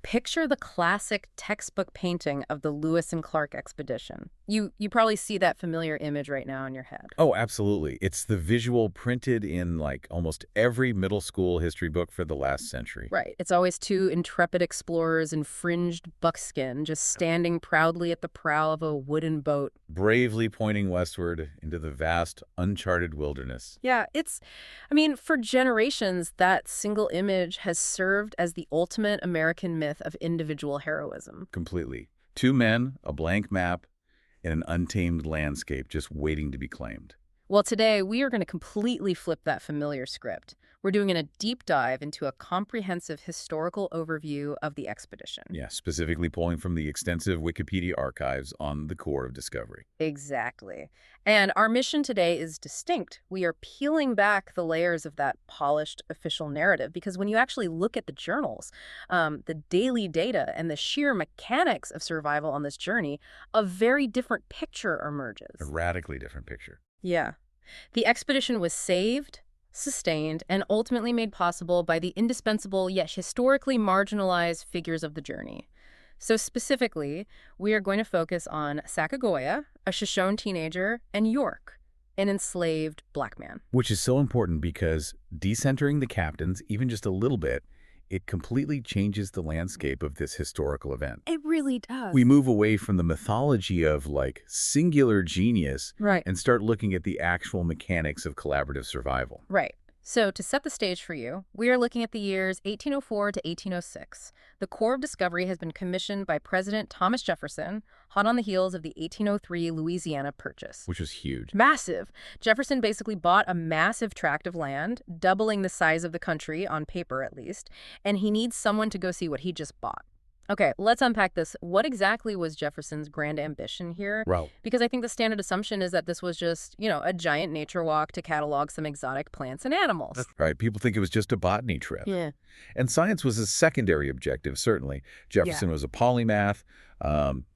Picture the classic textbook painting of the Lewis and Clark expedition. You probably see that familiar image right now in your head. Oh, absolutely. It's the visual printed in like almost every middle school history book for the last century. Right. It's always two intrepid explorers in fringed buckskin just standing proudly at the prow of a wooden boat. Bravely pointing westward into the vast, uncharted wilderness. Yeah, I mean, for generations, that single image has served as the ultimate American myth of individual heroism. Completely. Two men, a blank map, and an untamed landscape just waiting to be claimed. Well, today we are going to completely flip that familiar script. We're doing a deep dive into a comprehensive historical overview of the expedition. Yeah, specifically pulling from the extensive Wikipedia archives on the core of discovery. Exactly. And our mission today is distinct. We are peeling back the layers of that polished official narrative because when you actually look at the journals, the daily data, and the sheer mechanics of survival on this journey, a very different picture emerges. A radically different picture. Yeah. The expedition was saved, sustained, and ultimately made possible by the indispensable yet historically marginalized figures of the journey. So specifically, we are going to focus on Sacagawea, a Shoshone teenager, and York, an enslaved black man. Which is so important because decentering the captains, even just a little bit, it completely changes the landscape of this historical event. It really does. We move away from the mythology of, like, singular genius Right. and start looking at the actual mechanics of collaborative survival. Right. So to set the stage for you, we are looking at the years 1804 to 1806. The core of discovery has been commissioned by President Thomas Jefferson, hot on the heels of the 1803 Louisiana Purchase. Which was huge. Massive. Jefferson basically bought a massive tract of land, doubling the size of the country, on paper at least, and he needs someone to go see what he just bought. Okay, let's unpack this. What exactly was Jefferson's grand ambition here? Well, Because I think the standard assumption is that this was just, a giant nature walk to catalog some exotic plants and animals. right, people think it was just a botany trip. Yeah. And science was a secondary objective, certainly. Jefferson was a polymath,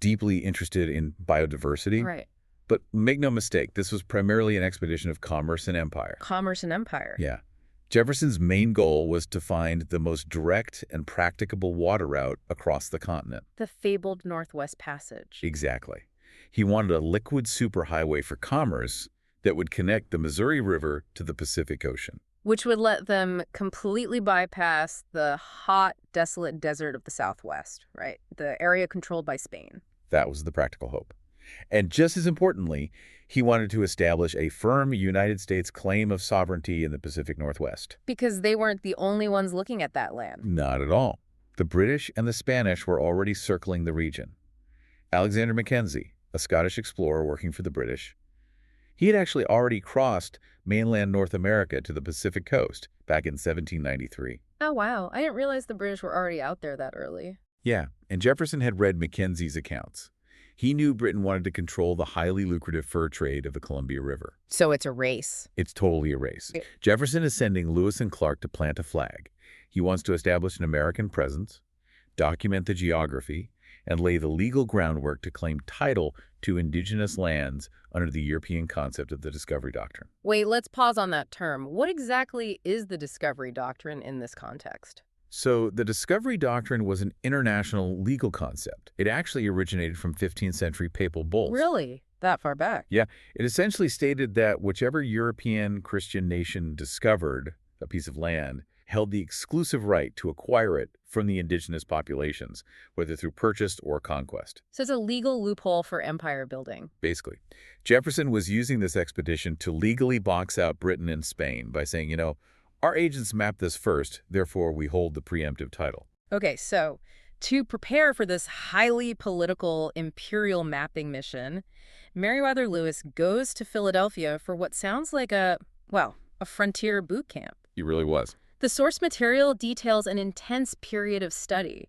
deeply interested in biodiversity. Right. But make no mistake, this was primarily an expedition of commerce and empire. Commerce and empire. Yeah. Jefferson's main goal was to find the most direct and practicable water route across the continent. The fabled Northwest Passage. Exactly. He wanted a liquid superhighway for commerce that would connect the Missouri River to the Pacific Ocean. Which would let them completely bypass the hot, desolate desert of the Southwest, right? The area controlled by Spain. That was the practical hope. And just as importantly, he wanted to establish a firm United States claim of sovereignty in the Pacific Northwest. Because they weren't the only ones looking at that land. Not at all. The British and the Spanish were already circling the region. Alexander Mackenzie, a Scottish explorer working for the British, he had actually already crossed mainland North America to the Pacific coast back in 1793. Oh, wow. I didn't realize the British were already out there that early. Yeah, and Jefferson had read Mackenzie's accounts. He knew Britain wanted to control the highly lucrative fur trade of the Columbia River. So it's a race. It's totally a race. Jefferson is sending Lewis and Clark to plant a flag. He wants to establish an American presence, document the geography, and lay the legal groundwork to claim title to indigenous lands under the European concept of the Discovery Doctrine. Wait, let's pause on that term. What exactly is the Discovery Doctrine in this context? So the Discovery Doctrine was an international legal concept. It actually originated from 15th century papal bulls. Really? That far back? Yeah, it essentially stated that whichever European Christian nation discovered a piece of land held the exclusive right to acquire it from the indigenous populations, whether through purchase or conquest. So it's a legal loophole for empire building. Basically, Jefferson was using this expedition to legally box out Britain and Spain by saying, our agents mapped this first, therefore we hold the preemptive title. Okay, so to prepare for this highly political imperial mapping mission, Meriwether Lewis goes to Philadelphia for what sounds like a frontier boot camp. He really was. The source material details an intense period of study.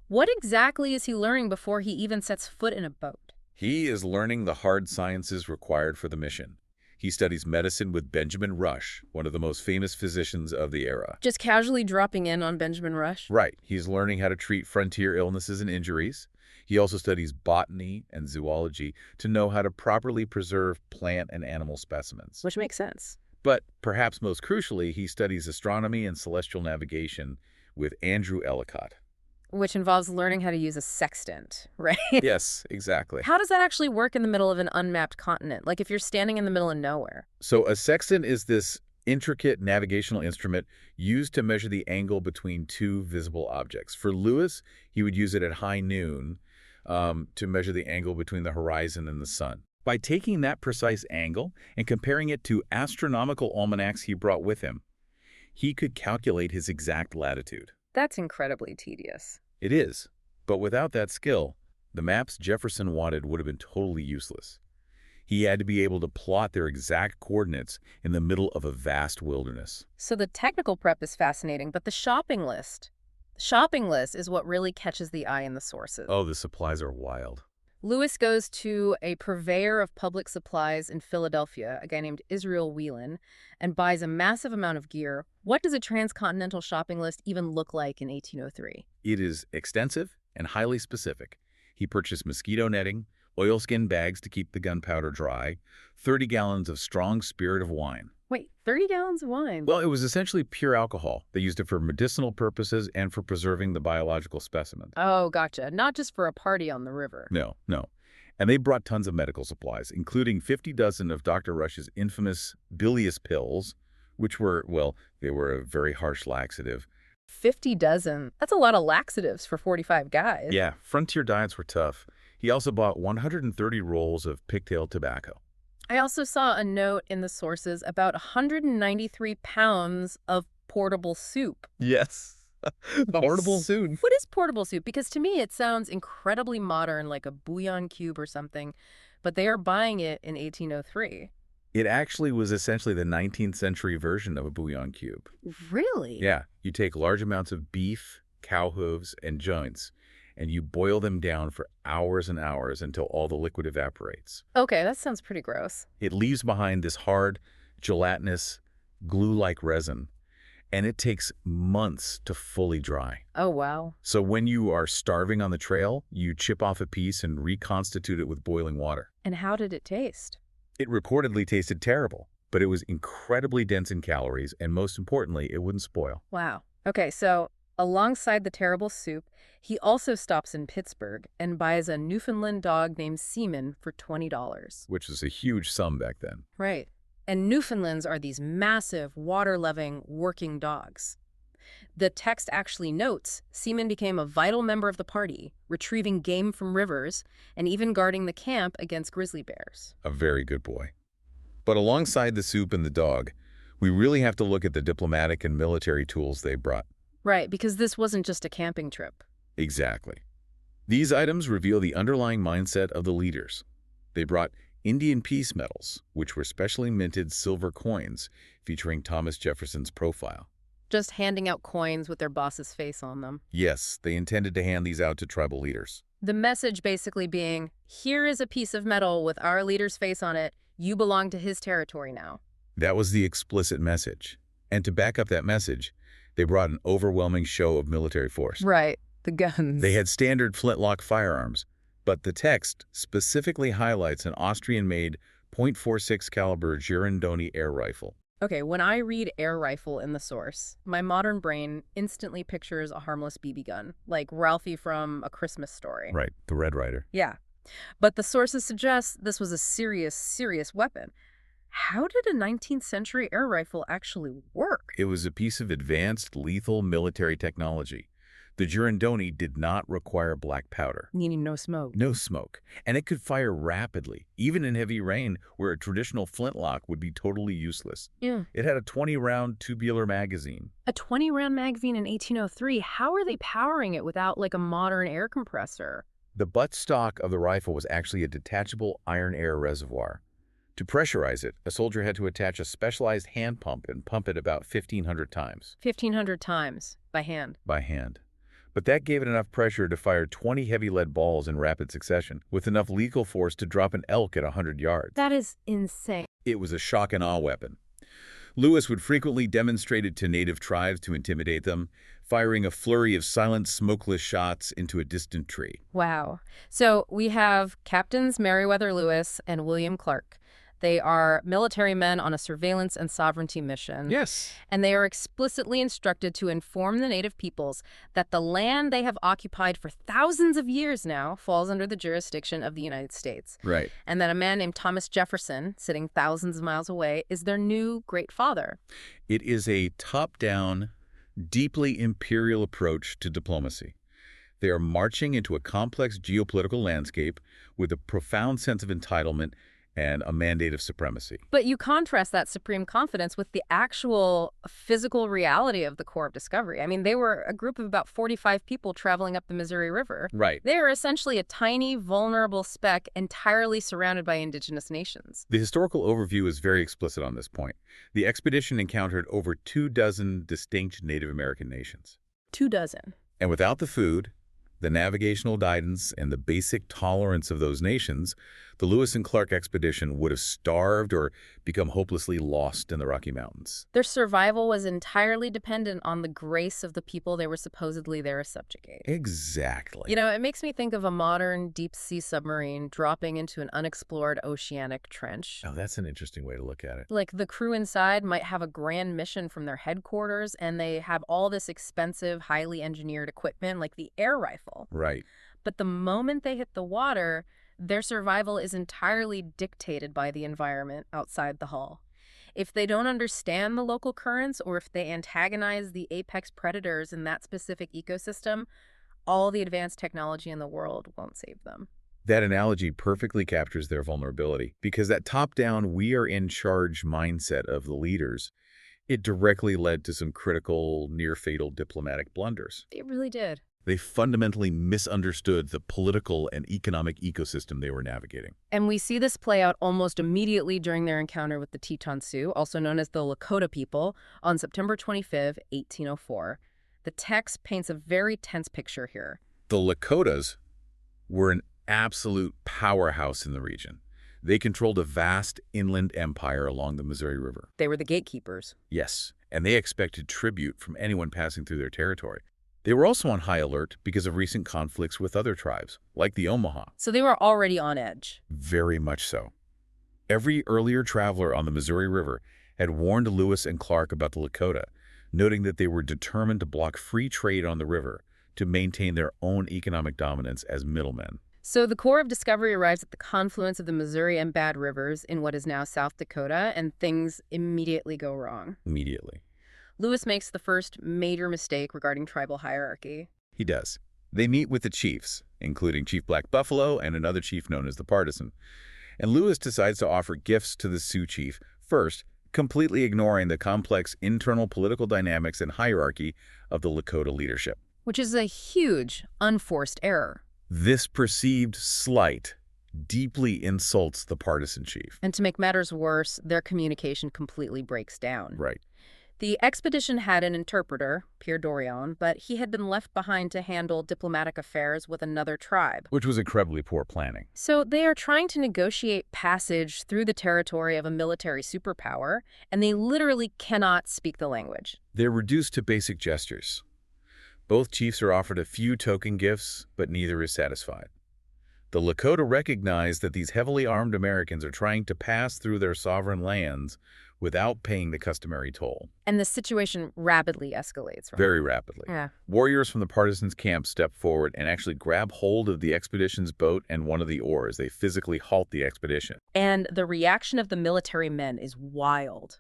What exactly is he learning before he even sets foot in a boat? He is learning the hard sciences required for the mission. He studies medicine with Benjamin Rush, one of the most famous physicians of the era. Just casually dropping in on Benjamin Rush? Right. He's learning how to treat frontier illnesses and injuries. He also studies botany and zoology to know how to properly preserve plant and animal specimens. Which makes sense. But perhaps most crucially, he studies astronomy and celestial navigation with Andrew Ellicott. Which involves learning how to use a sextant, right? Yes, exactly. How does that actually work in the middle of an unmapped continent? Like if you're standing in the middle of nowhere? So a sextant is this intricate navigational instrument used to measure the angle between two visible objects. For Lewis, he would use it at high noon to measure the angle between the horizon and the sun. By taking that precise angle and comparing it to astronomical almanacs he brought with him, he could calculate his exact latitude. That's incredibly tedious. It is, but without that skill, the maps Jefferson wanted would have been totally useless. He had to be able to plot their exact coordinates in the middle of a vast wilderness. So the technical prep is fascinating, but the shopping list. The shopping list is what really catches the eye in the sources. Oh, the supplies are wild. Lewis goes to a purveyor of public supplies in Philadelphia, a guy named Israel Whelan, and buys a massive amount of gear. What does a transcontinental shopping list even look like in 1803? It is extensive and highly specific. He purchased mosquito netting, oilskin bags to keep the gunpowder dry, 30 gallons of strong spirit of wine. Wait, 30 gallons of wine? Well, it was essentially pure alcohol. They used it for medicinal purposes and for preserving the biological specimens. Oh, gotcha. Not just for a party on the river. No. And they brought tons of medical supplies, including 50 dozen of Dr. Rush's infamous bilious pills, which were, well, they were a very harsh laxative. 50 dozen? That's a lot of laxatives for 45 guys. Yeah, frontier diets were tough. He also bought 130 rolls of pigtail tobacco. I also saw a note in the sources about 193 pounds of portable soup. Yes. Portable soup. What is portable soup? Because to me it sounds incredibly modern, like a bouillon cube or something, but they are buying it in 1803. It actually was essentially the 19th century version of a bouillon cube. Really? Yeah, you take large amounts of beef, cow hooves, and joints, and you boil them down for hours and hours until all the liquid evaporates. Okay, that sounds pretty gross. It leaves behind this hard, gelatinous, glue-like resin, and it takes months to fully dry. Oh, wow. So when you are starving on the trail, you chip off a piece and reconstitute it with boiling water. And how did it taste? It reportedly tasted terrible, but it was incredibly dense in calories, and most importantly, it wouldn't spoil. Wow. Okay, so alongside the terrible soup, he also stops in Pittsburgh and buys a Newfoundland dog named Seaman for $20. Which was a huge sum back then. Right. And Newfoundlands are these massive, water-loving, working dogs. The text actually notes Seaman became a vital member of the party, retrieving game from rivers and even guarding the camp against grizzly bears. A very good boy. But alongside the soup and the dog, we really have to look at the diplomatic and military tools they brought. Right, because this wasn't just a camping trip. Exactly. These items reveal the underlying mindset of the leaders. They brought Indian peace medals, which were specially minted silver coins featuring Thomas Jefferson's profile. Just handing out coins with their boss's face on them. Yes, they intended to hand these out to tribal leaders. The message basically being, here is a piece of metal with our leader's face on it. You belong to his territory now. That was the explicit message. And to back up that message, they brought an overwhelming show of military force. Right, the guns. They had standard flintlock firearms, but the text specifically highlights an Austrian-made .46 caliber Girondoni air rifle. Okay, when I read air rifle in the source, my modern brain instantly pictures a harmless BB gun, like Ralphie from A Christmas Story. Right, the Red Ryder. Yeah, but the sources suggest this was a serious weapon. How did a 19th century air rifle actually work? It was a piece of advanced, lethal military technology. The Girondoni did not require black powder. Meaning no smoke. No smoke. And it could fire rapidly, even in heavy rain, where a traditional flintlock would be totally useless. Yeah. It had a 20-round tubular magazine. A 20-round magazine in 1803? How are they powering it without, like, a modern air compressor? The buttstock of the rifle was actually a detachable iron-air reservoir. To pressurize it, a soldier had to attach a specialized hand pump and pump it about 1,500 times. 1,500 times, by hand. By hand. But that gave it enough pressure to fire 20 heavy lead balls in rapid succession, with enough lethal force to drop an elk at 100 yards. That is insane. It was a shock and awe weapon. Lewis would frequently demonstrate it to native tribes to intimidate them, firing a flurry of silent, smokeless shots into a distant tree. Wow. So we have Captains Meriwether Lewis and William Clark. They are military men on a surveillance and sovereignty mission. Yes. And they are explicitly instructed to inform the native peoples that the land they have occupied for thousands of years now falls under the jurisdiction of the United States. Right. And that a man named Thomas Jefferson, sitting thousands of miles away, is their new great father. It is a top-down, deeply imperial approach to diplomacy. They are marching into a complex geopolitical landscape with a profound sense of entitlement and a mandate of supremacy. But you contrast that supreme confidence with the actual physical reality of the Corps of Discovery. I mean, they were a group of about 45 people traveling up the Missouri River. Right. They are essentially a tiny, vulnerable speck entirely surrounded by indigenous nations. The historical overview is very explicit on this point. The expedition encountered over 24 distinct Native American nations. 24. And without the food, the navigational guidance, and the basic tolerance of those nations, the Lewis and Clark expedition would have starved or become hopelessly lost in the Rocky Mountains. Their survival was entirely dependent on the grace of the people they were supposedly there to subjugate. Exactly. You know, it makes me think of a modern deep-sea submarine dropping into an unexplored oceanic trench. Oh, that's an interesting way to look at it. Like, the crew inside might have a grand mission from their headquarters, and they have all this expensive, highly engineered equipment, like the air rifle. Right. But the moment they hit the water, their survival is entirely dictated by the environment outside the hull. If they don't understand the local currents, or if they antagonize the apex predators in that specific ecosystem, all the advanced technology in the world won't save them. That analogy perfectly captures their vulnerability, because that top-down, we-are-in-charge mindset of the leaders, it directly led to some critical, near-fatal diplomatic blunders. It really did. They fundamentally misunderstood the political and economic ecosystem they were navigating. And we see this play out almost immediately during their encounter with the Teton Sioux, also known as the Lakota people, on September 25, 1804. The text paints a very tense picture here. The Lakotas were an absolute powerhouse in the region. They controlled a vast inland empire along the Missouri River. They were the gatekeepers. Yes, and they expected tribute from anyone passing through their territory. They were also on high alert because of recent conflicts with other tribes, like the Omaha. So they were already on edge. Very much so. Every earlier traveler on the Missouri River had warned Lewis and Clark about the Lakota, noting that they were determined to block free trade on the river to maintain their own economic dominance as middlemen. So the Corps of Discovery arrives at the confluence of the Missouri and Bad Rivers in what is now South Dakota, and things immediately go wrong. Immediately. Lewis makes the first major mistake regarding tribal hierarchy. He does. They meet with the chiefs, including Chief Black Buffalo and another chief known as the Partisan. And Lewis decides to offer gifts to the Sioux chief, first, completely ignoring the complex internal political dynamics and hierarchy of the Lakota leadership. Which is a huge, unforced error. This perceived slight deeply insults the partisan chief. And to make matters worse, their communication completely breaks down. Right. The expedition had an interpreter, Pierre Dorion, but he had been left behind to handle diplomatic affairs with another tribe. Which was incredibly poor planning. So they are trying to negotiate passage through the territory of a military superpower, and they literally cannot speak the language. They're reduced to basic gestures. Both chiefs are offered a few token gifts, but neither is satisfied. The Lakota recognize that these heavily armed Americans are trying to pass through their sovereign lands without paying the customary toll. And the situation rapidly escalates. Right? Very rapidly. Yeah. Warriors from the partisans' camp step forward and actually grab hold of the expedition's boat and one of the oars. They physically halt the expedition. And the reaction of the military men is wild.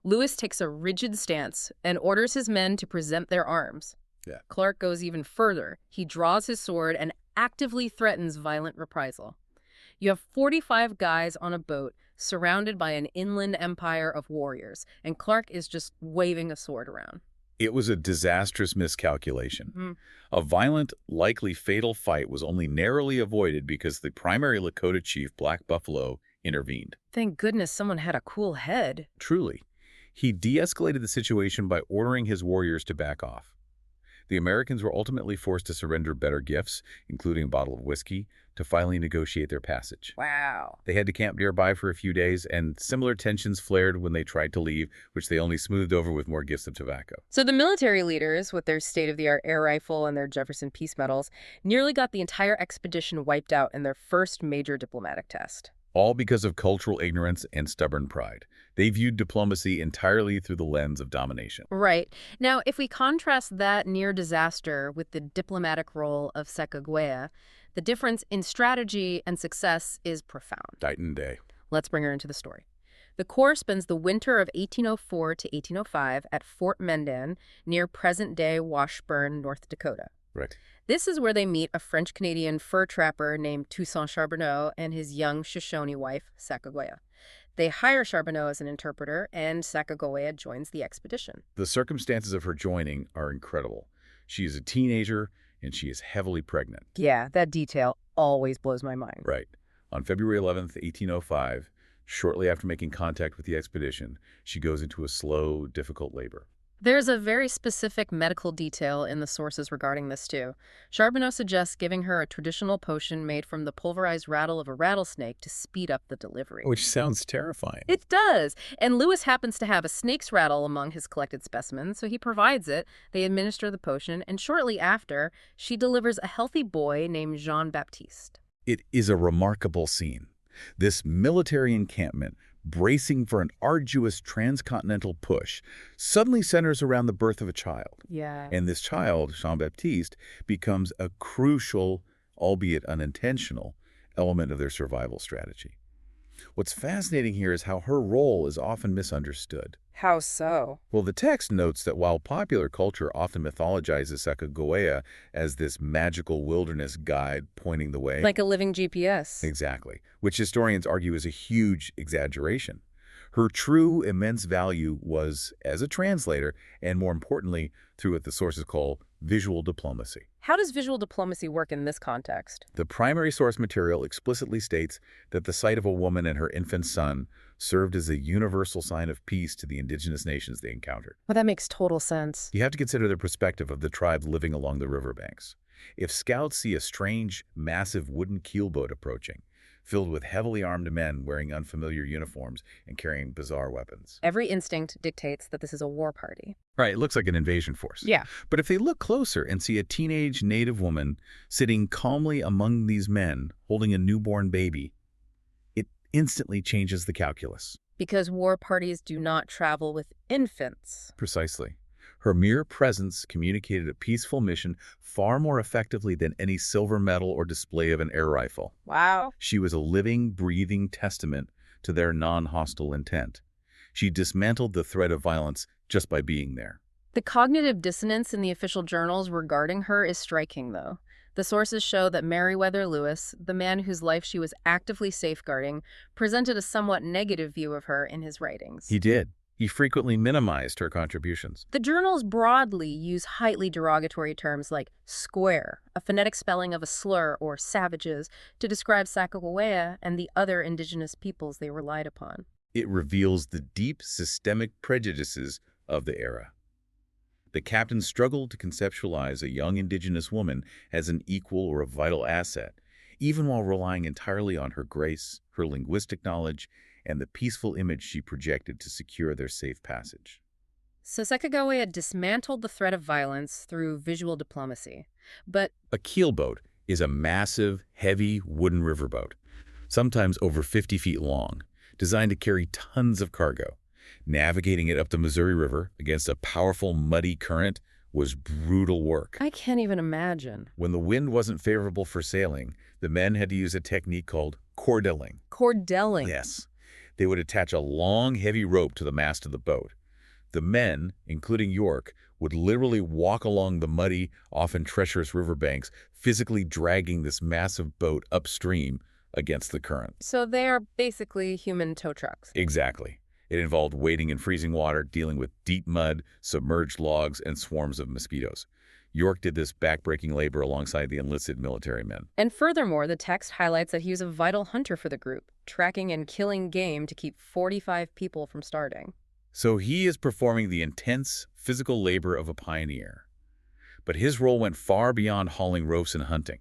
Lewis takes a rigid stance and orders his men to present their arms. Yeah. Clark goes even further. He draws his sword and actively threatens violent reprisal. You have 45 guys on a boat surrounded by an inland empire of warriors, and Clark is just waving a sword around. It was a disastrous miscalculation. A violent, likely fatal fight was only narrowly avoided because the primary Lakota chief, Black Buffalo, intervened. Thank goodness someone had a cool head. Truly. He de-escalated the situation by ordering his warriors to back off. The Americans were ultimately forced to surrender better gifts, including a bottle of whiskey, to finally negotiate their passage. Wow. They had to camp nearby for a few days, and similar tensions flared when they tried to leave, which they only smoothed over with more gifts of tobacco. So the military leaders, with their state-of-the-art air rifle and their Jefferson peace medals, nearly got the entire expedition wiped out in their first major diplomatic test. all because of cultural ignorance and stubborn pride. They viewed diplomacy entirely through the lens of domination. Right. Now, if we contrast that near disaster with the diplomatic role of Sacagawea, the difference in strategy and success is profound. Night and day. Let's bring her into the story. The Corps spends the winter of 1804 to 1805 at Fort Mandan near present-day Washburn, North Dakota. Right. This is where they meet a French-Canadian fur trapper named Toussaint Charbonneau and his young Shoshone wife, Sacagawea. They hire Charbonneau as an interpreter, and Sacagawea joins the expedition. The circumstances of her joining are incredible. She is a teenager, and she is heavily pregnant. Yeah, that detail always blows my mind. Right. On February 11th, 1805, shortly after making contact with the expedition, she goes into a slow, difficult labor. There's a very specific medical detail in the sources regarding this, too. Charbonneau suggests giving her a traditional potion made from the pulverized rattle of a rattlesnake to speed up the delivery. Which sounds terrifying. It does. And Lewis happens to have a snake's rattle among his collected specimens, so he provides it. They administer the potion, and shortly after, she delivers a healthy boy named Jean-Baptiste. It is a remarkable scene. This military encampment, bracing for an arduous transcontinental push, suddenly centers around the birth of a child. Yeah. And this child, Jean-Baptiste, becomes a crucial, albeit unintentional, element of their survival strategy. What's fascinating here is how her role is often misunderstood. How so? Well, the text notes that while popular culture often mythologizes Sacagawea as this magical wilderness guide pointing the way— Like a living GPS. Exactly, which historians argue is a huge exaggeration. Her true immense value was as a translator, and more importantly, through what the sources call visual diplomacy. How does visual diplomacy work in this context? The primary source material explicitly states that the sight of a woman and her infant son served as a universal sign of peace to the indigenous nations they encountered. Well, that makes total sense. You have to consider the perspective of the tribes living along the riverbanks. If scouts see a strange, massive wooden keelboat approaching, filled with heavily armed men wearing unfamiliar uniforms and carrying bizarre weapons, Every instinct dictates that this is a war party. right, it looks like an invasion force. Yeah. But if they look closer and see a teenage native woman sitting calmly among these men holding a newborn baby, it instantly changes the calculus. Because war parties do not travel with infants. Precisely. Her mere presence communicated a peaceful mission far more effectively than any silver medal or display of an air rifle. Wow. She was a living, breathing testament to their non-hostile intent. She dismantled the threat of violence just by being there. The cognitive dissonance in the official journals regarding her is striking, though. The sources show that Meriwether Lewis, the man whose life she was actively safeguarding, presented a somewhat negative view of her in his writings. He did. He frequently minimized her contributions. The journals broadly use highly derogatory terms like square, a phonetic spelling of a slur, or savages, to describe Sacagawea and the other indigenous peoples they relied upon. It reveals the deep systemic prejudices of the era. The captain struggled to conceptualize a young indigenous woman as an equal or a vital asset, even while relying entirely on her grace, her linguistic knowledge, and the peaceful image she projected to secure their safe passage. So Sacagawea dismantled the threat of violence through visual diplomacy. But A keelboat is a massive, heavy wooden riverboat, sometimes over 50 feet long, designed to carry tons of cargo. Navigating it up the Missouri River against a powerful, muddy current was brutal work. I can't even imagine. When the wind wasn't favorable for sailing, the men had to use a technique called cordelling. Cordelling. Yes. They would attach a long, heavy rope to the mast of the boat. The men, including York, would literally walk along the muddy, often treacherous riverbanks, physically dragging this massive boat upstream against the current. So they are basically human tow trucks. Exactly. It involved wading in freezing water, dealing with deep mud, submerged logs, and swarms of mosquitoes. York did this backbreaking labor alongside the enlisted military men. And furthermore, the text highlights that he was a vital hunter for the group, tracking and killing game to keep 45 people from starving. So he is performing the intense physical labor of a pioneer. But his role went far beyond hauling ropes and hunting.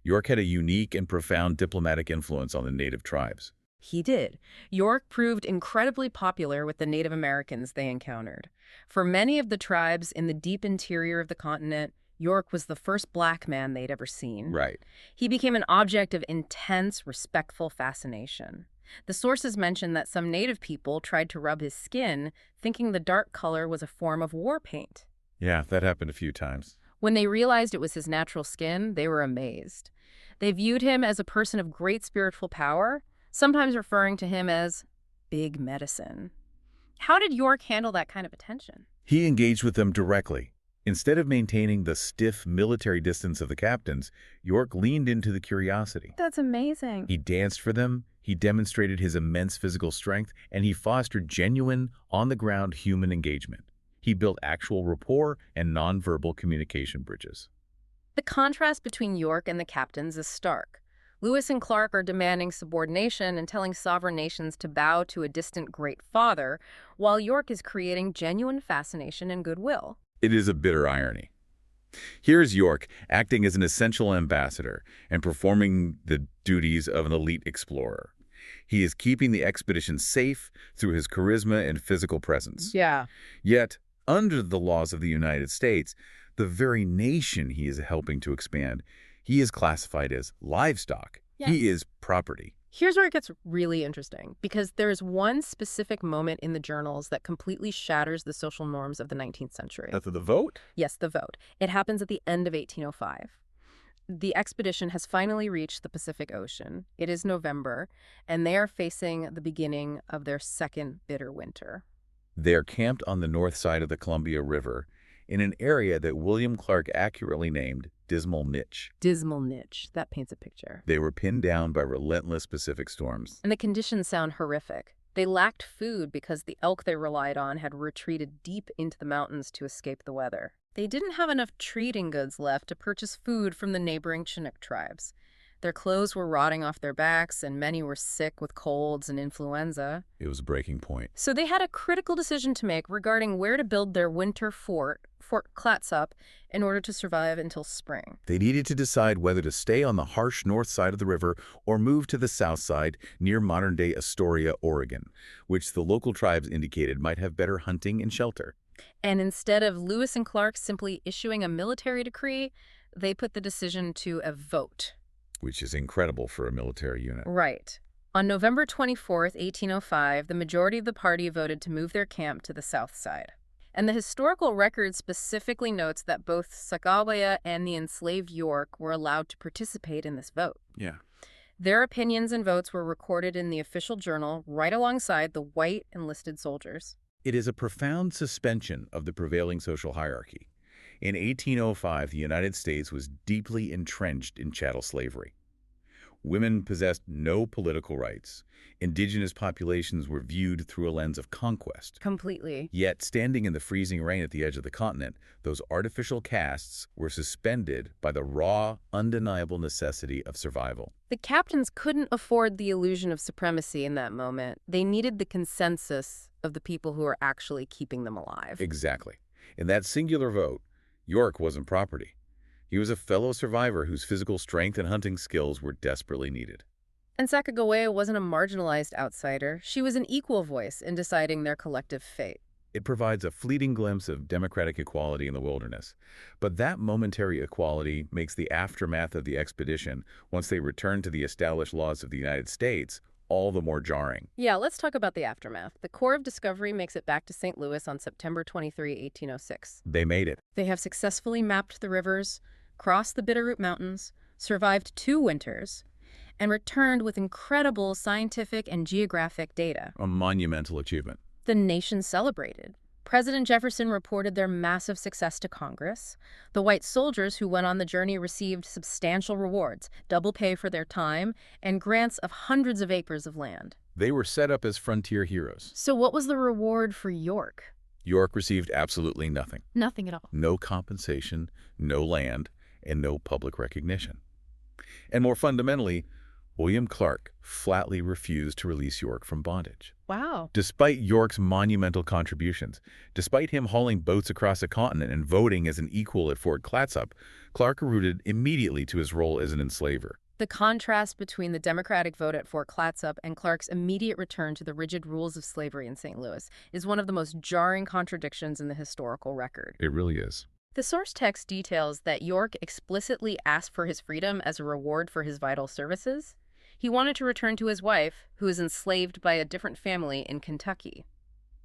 York had a unique and profound diplomatic influence on the native tribes. He did. York proved incredibly popular with the Native Americans they encountered. For many of the tribes in the deep interior of the continent, York was the first black man they'd ever seen. Right. He became an object of intense, respectful fascination. The sources mention that some native people tried to rub his skin, thinking the dark color was a form of war paint. Yeah, that happened a few times. When they realized it was his natural skin, they were amazed. They viewed him as a person of great spiritual power, sometimes referring to him as big medicine. How did York handle that kind of attention? He engaged with them directly. Instead of maintaining the stiff military distance of the captains, York leaned into the curiosity. That's amazing. He danced for them, he demonstrated his immense physical strength, and he fostered genuine, on-the-ground human engagement. He built actual rapport and nonverbal communication bridges. The contrast between York and the captains is stark. Lewis and Clark are demanding subordination and telling sovereign nations to bow to a distant great father, while York is creating genuine fascination and goodwill. It is a bitter irony. Here's York acting as an essential ambassador and performing the duties of an elite explorer. He is keeping the expedition safe through his charisma and physical presence. Yeah. Yet, under the laws of the United States, the very nation he is helping to expand, he is classified as livestock. Yes. He is property. Here's where it gets really interesting, because there's one specific moment in the journals that completely shatters the social norms of the 19th century. After the vote? Yes, the vote. It happens at the end of 1805. The expedition has finally reached the Pacific Ocean. It is November, and they are facing the beginning of their second bitter winter. They are camped on the north side of the Columbia River in an area that William Clark accurately named Dismal Niche. Dismal Niche. That paints a picture. They were pinned down by relentless Pacific storms. And the conditions sound horrific. They lacked food because the elk they relied on had retreated deep into the mountains to escape the weather. They didn't have enough trading goods left to purchase food from the neighboring Chinook tribes. Their clothes were rotting off their backs, and many were sick with colds and influenza. It was a breaking point. So they had a critical decision to make regarding where to build their winter fort, Fort Clatsop, in order to survive until spring. They needed to decide whether to stay on the harsh north side of the river or move to the south side near modern-day Astoria, Oregon, which the local tribes indicated might have better hunting and shelter. And instead of Lewis and Clark simply issuing a military decree, they put the decision to a vote. Which is incredible for a military unit. Right. On November 24th, 1805, the majority of the party voted to move their camp to the south side. And the historical record specifically notes that both Sacagawea and the enslaved York were allowed to participate in this vote. Yeah. Their opinions and votes were recorded in the official journal right alongside the white enlisted soldiers. It is a profound suspension of the prevailing social hierarchy. In 1805, the United States was deeply entrenched in chattel slavery. Women possessed no political rights. Indigenous populations were viewed through a lens of conquest. Completely. Yet, standing in the freezing rain at the edge of the continent, those artificial castes were suspended by the raw, undeniable necessity of survival. The captains couldn't afford the illusion of supremacy in that moment. They needed the consensus of the people who were actually keeping them alive. Exactly. In that singular vote, York wasn't property. He was a fellow survivor whose physical strength and hunting skills were desperately needed. And Sacagawea wasn't a marginalized outsider. She was an equal voice in deciding their collective fate. It provides a fleeting glimpse of democratic equality in the wilderness. But that momentary equality makes the aftermath of the expedition, once they return to the established laws of the United States, all the more jarring. Yeah, let's talk about the aftermath. The Corps of Discovery makes it back to St. Louis on September 23, 1806. They made it. They have successfully mapped the rivers, crossed the Bitterroot Mountains, survived 2 winters, and returned with incredible scientific and geographic data. A monumental achievement. The nation celebrated. President Jefferson reported their massive success to Congress. The white soldiers who went on the journey received substantial rewards, double pay for their time, and grants of hundreds of acres of land. They were set up as frontier heroes. So what was the reward for York? York received absolutely nothing. Nothing at all. No compensation, no land, and no public recognition. And more fundamentally, William Clark flatly refused to release York from bondage. Wow. Despite York's monumental contributions, despite him hauling boats across the continent and voting as an equal at Fort Clatsop, Clark rooted immediately to his role as an enslaver. The contrast between the Democratic vote at Fort Clatsop and Clark's immediate return to the rigid rules of slavery in St. Louis is one of the most jarring contradictions in the historical record. It really is. The source text details that York explicitly asked for his freedom as a reward for his vital services. He wanted to return to his wife, who was enslaved by a different family in Kentucky.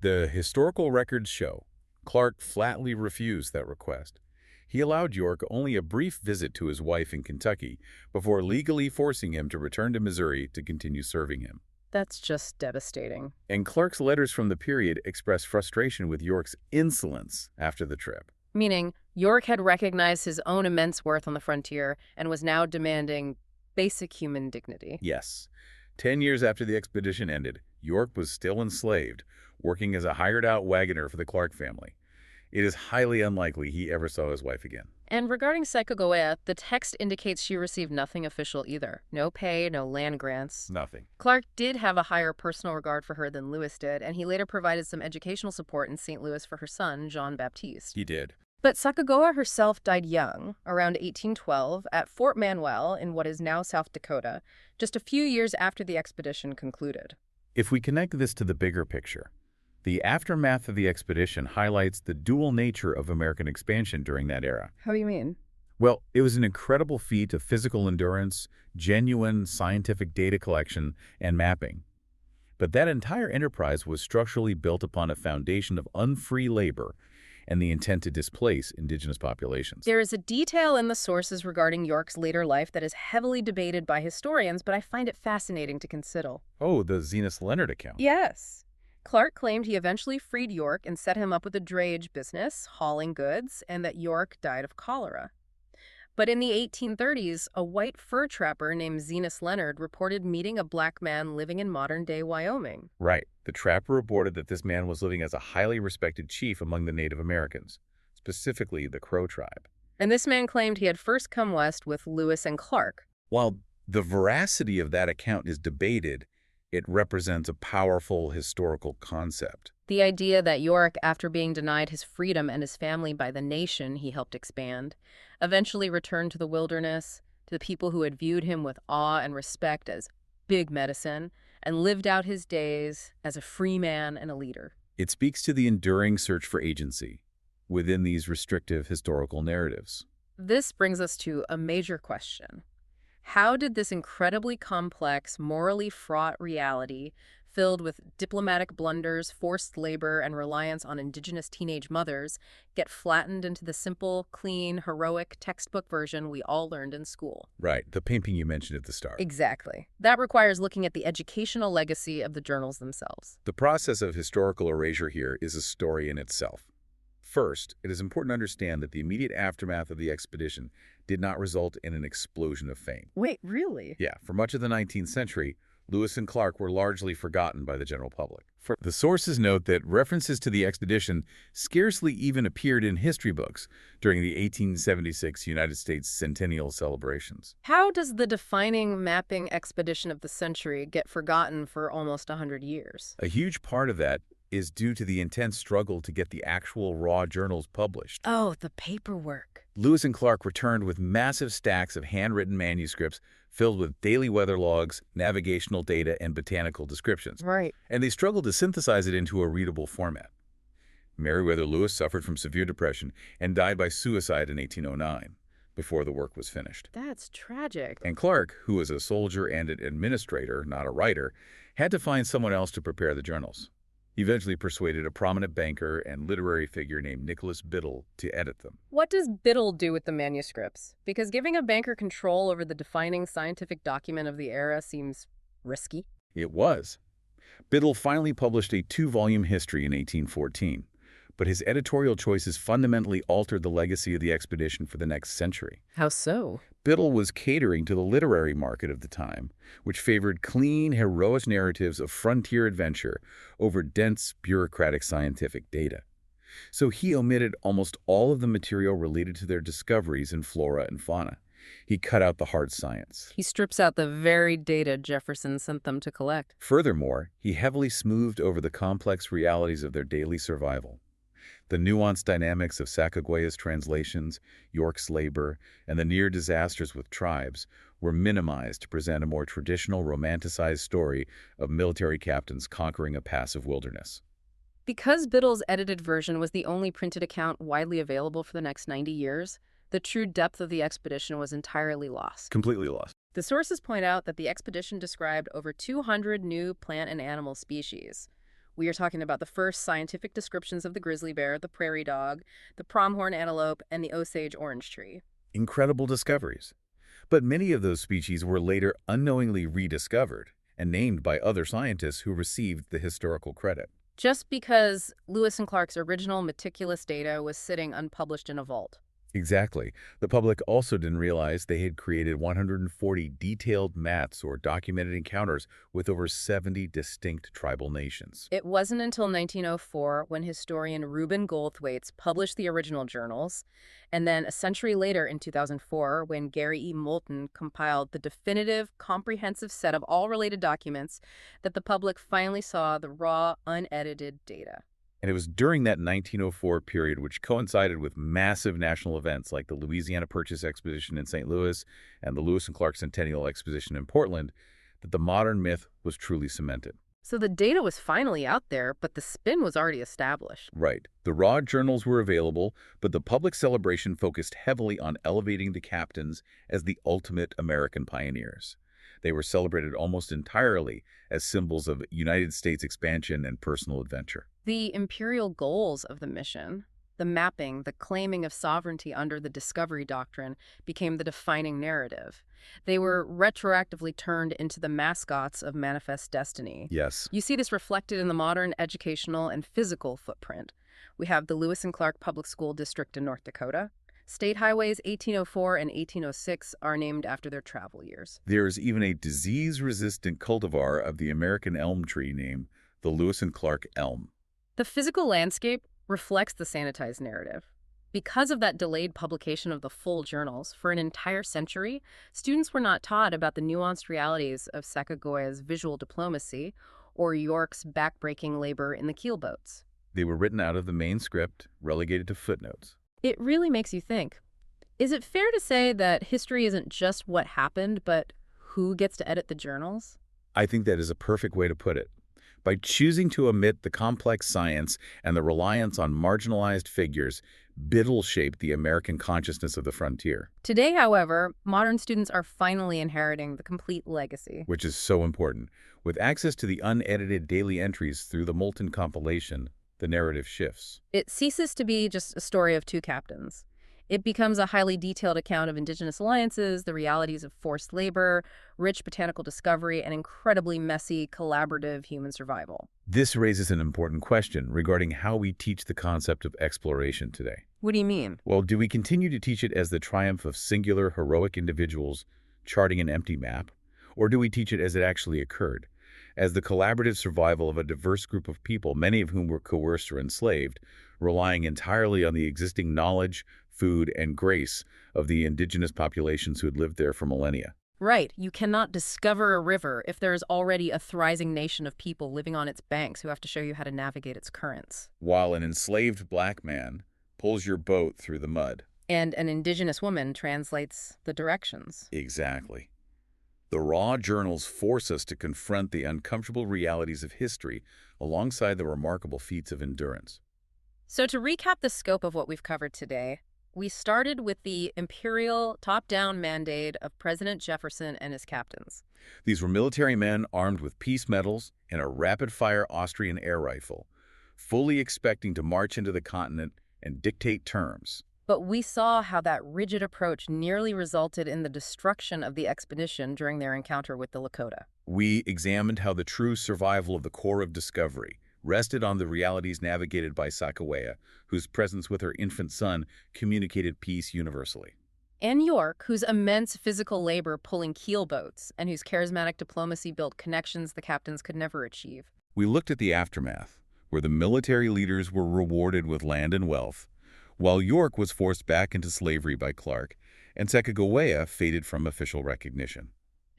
The historical records show Clark flatly refused that request. He allowed York only a brief visit to his wife in Kentucky before legally forcing him to return to Missouri to continue serving him. That's just devastating. And Clark's letters from the period express frustration with York's insolence after the trip. Meaning, York had recognized his own immense worth on the frontier and was now demanding basic human dignity. Yes. 10 years after the expedition ended, York was still enslaved, working as a hired-out wagoner for the Clark family. It is highly unlikely he ever saw his wife again. And regarding Sacagawea, the text indicates she received nothing official either. No pay, no land grants. Nothing. Clark did have a higher personal regard for her than Lewis did, and he later provided some educational support in St. Louis for her son, John Baptiste. He did. But Sacagawea herself died young, around 1812, at Fort Manuel in what is now South Dakota, just a few years after the expedition concluded. If we connect this to the bigger picture, the aftermath of the expedition highlights the dual nature of American expansion during that era. How do you mean? Well, it was an incredible feat of physical endurance, genuine scientific data collection, and mapping. But that entire enterprise was structurally built upon a foundation of unfree labor and the intent to displace indigenous populations. There is a detail in the sources regarding York's later life that is heavily debated by historians, but I find it fascinating to consider. Oh, the Zenas Leonard account. Yes. Clark claimed he eventually freed York and set him up with a drayage business, hauling goods, and that York died of cholera. But in the 1830s, a white fur trapper named Zenas Leonard reported meeting a black man living in modern-day Wyoming. Right. The trapper reported that this man was living as a highly respected chief among the Native Americans, specifically the Crow tribe. And this man claimed he had first come west with Lewis and Clark. While the veracity of that account is debated, it represents a powerful historical concept. The idea that York, after being denied his freedom and his family by the nation he helped expand, eventually returned to the wilderness, to the people who had viewed him with awe and respect as big medicine, and lived out his days as a free man and a leader. It speaks to the enduring search for agency within these restrictive historical narratives. This brings us to a major question. How did this incredibly complex, morally fraught reality, filled with diplomatic blunders, forced labor, and reliance on indigenous teenage mothers, get flattened into the simple, clean, heroic textbook version we all learned in school? Right, the painting you mentioned at the start. Exactly. That requires looking at the educational legacy of the journals themselves. The process of historical erasure here is a story in itself. First, it is important to understand that the immediate aftermath of the expedition did not result in an explosion of fame. Wait, really? Yeah, for much of the 19th century, Lewis and Clark were largely forgotten by the general public. The sources note that references to the expedition scarcely even appeared in history books during the 1876 United States centennial celebrations. How does the defining mapping expedition of the century get forgotten for almost 100 years? A huge part of that is due to the intense struggle to get the actual raw journals published. Oh, the paperwork. Lewis and Clark returned with massive stacks of handwritten manuscripts filled with daily weather logs, navigational data, and botanical descriptions. Right. And they struggled to synthesize it into a readable format. Meriwether Lewis suffered from severe depression and died by suicide in 1809, before the work was finished. That's tragic. And Clark, who was a soldier and an administrator, not a writer, had to find someone else to prepare the journals. He eventually persuaded a prominent banker and literary figure named Nicholas Biddle to edit them. What does Biddle do with the manuscripts? Because giving a banker control over the defining scientific document of the era seems risky. It was. Biddle finally published a 2-volume history in 1814, but his editorial choices fundamentally altered the legacy of the expedition for the next century. How so? Biddle was catering to the literary market of the time, which favored clean, heroic narratives of frontier adventure over dense, bureaucratic scientific data. So he omitted almost all of the material related to their discoveries in flora and fauna. He cut out the hard science. He strips out the very data Jefferson sent them to collect. Furthermore, he heavily smoothed over the complex realities of their daily survival. The nuanced dynamics of Sacagawea's translations, York's labor, and the near disasters with tribes were minimized to present a more traditional romanticized story of military captains conquering a passive wilderness. Because Biddle's edited version was the only printed account widely available for the next 90 years, the true depth of the expedition was entirely lost. Completely lost. The sources point out that the expedition described over 200 new plant and animal species. We are talking about the first scientific descriptions of the grizzly bear, the prairie dog, the pronghorn antelope, and the Osage orange tree. Incredible discoveries. But many of those species were later unknowingly rediscovered and named by other scientists who received the historical credit. Just because Lewis and Clark's original meticulous data was sitting unpublished in a vault. Exactly. The public also didn't realize they had created 140 detailed maps or documented encounters with over 70 distinct tribal nations. It wasn't until 1904 when historian Reuben Goldthwaite published the original journals, and then a century later in 2004 when Gary E. Moulton compiled the definitive, comprehensive set of all related documents that the public finally saw the raw, unedited data. And it was during that 1904 period, which coincided with massive national events like the Louisiana Purchase Expedition in St. Louis and the Lewis and Clark Centennial Expedition in Portland, that the modern myth was truly cemented. So the data was finally out there, but the spin was already established. Right. The raw journals were available, but the public celebration focused heavily on elevating the captains as the ultimate American pioneers. They were celebrated almost entirely as symbols of United States expansion and personal adventure. The imperial goals of the mission, the mapping, the claiming of sovereignty under the Discovery Doctrine, became the defining narrative. They were retroactively turned into the mascots of Manifest Destiny. Yes. You see this reflected in the modern educational and physical footprint. We have the Lewis and Clark Public School District in North Dakota. State highways 1804 and 1806 are named after their travel years. There's even a disease-resistant cultivar of the American elm tree named the Lewis and Clark elm. The physical landscape reflects the sanitized narrative. Because of that delayed publication of the full journals, for an entire century, students were not taught about the nuanced realities of Sacagawea's visual diplomacy or York's backbreaking labor in the keelboats. They were written out of the main script, relegated to footnotes. It really makes you think. Is it fair to say that history isn't just what happened, but who gets to edit the journals? I think that is a perfect way to put it. By choosing to omit the complex science and the reliance on marginalized figures, Biddle shaped the American consciousness of the frontier. Today, however, modern students are finally inheriting the complete legacy. Which is so important. With access to the unedited daily entries through the Moulton compilation, the narrative shifts. It ceases to be just a story of two captains. It becomes a highly detailed account of Indigenous alliances, the realities of forced labor, rich botanical discovery, and incredibly messy, collaborative human survival. This raises an important question regarding how we teach the concept of exploration today. What do you mean? Well, do we continue to teach it as the triumph of singular, heroic individuals charting an empty map? Or do we teach it as it actually occurred, as the collaborative survival of a diverse group of people, many of whom were coerced or enslaved, relying entirely on the existing knowledge, food, and grace of the indigenous populations who had lived there for millennia? Right. You cannot discover a river if there is already a thriving nation of people living on its banks who have to show you how to navigate its currents. While an enslaved black man pulls your boat through the mud. And an Indigenous woman translates the directions. Exactly. The raw journals force us to confront the uncomfortable realities of history alongside the remarkable feats of endurance. So to recap the scope of what we've covered today, we started with the imperial top-down mandate of President Jefferson and his captains. These were military men armed with peace medals and a rapid-fire Austrian air rifle, fully expecting to march into the continent and dictate terms. But we saw how that rigid approach nearly resulted in the destruction of the expedition during their encounter with the Lakota. We examined how the true survival of the Corps of Discovery rested on the realities navigated by Sacagawea, whose presence with her infant son communicated peace universally. And York, whose immense physical labor pulling keelboats and whose charismatic diplomacy built connections the captains could never achieve. We looked at the aftermath, where the military leaders were rewarded with land and wealth, while York was forced back into slavery by Clark, and Sacagawea faded from official recognition.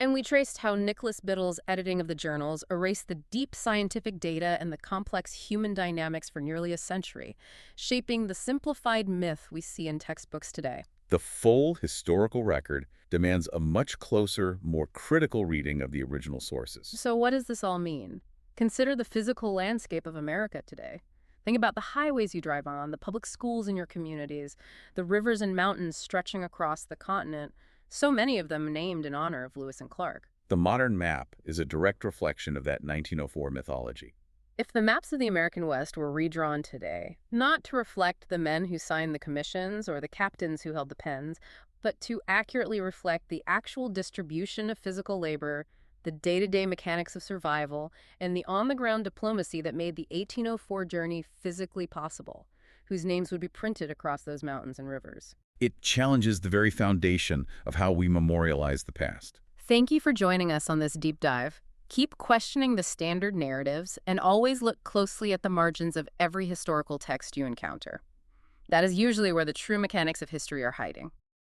And we traced how Nicholas Biddle's editing of the journals erased the deep scientific data and the complex human dynamics for nearly a century, shaping the simplified myth we see in textbooks today. The full historical record demands a much closer, more critical reading of the original sources. So what does this all mean? Consider the physical landscape of America today. Think about the highways you drive on, the public schools in your communities, the rivers and mountains stretching across the continent, so many of them named in honor of Lewis and Clark. The modern map is a direct reflection of that 1904 mythology. If the maps of the American West were redrawn today, not to reflect the men who signed the commissions or the captains who held the pens, but to accurately reflect the actual distribution of physical labor, the day-to-day mechanics of survival, and the on-the-ground diplomacy that made the 1804 journey physically possible, whose names would be printed across those mountains and rivers. It challenges the very foundation of how we memorialize the past. Thank you for joining us on this deep dive. Keep questioning the standard narratives and always look closely at the margins of every historical text you encounter. That is usually where the true mechanics of history are hiding.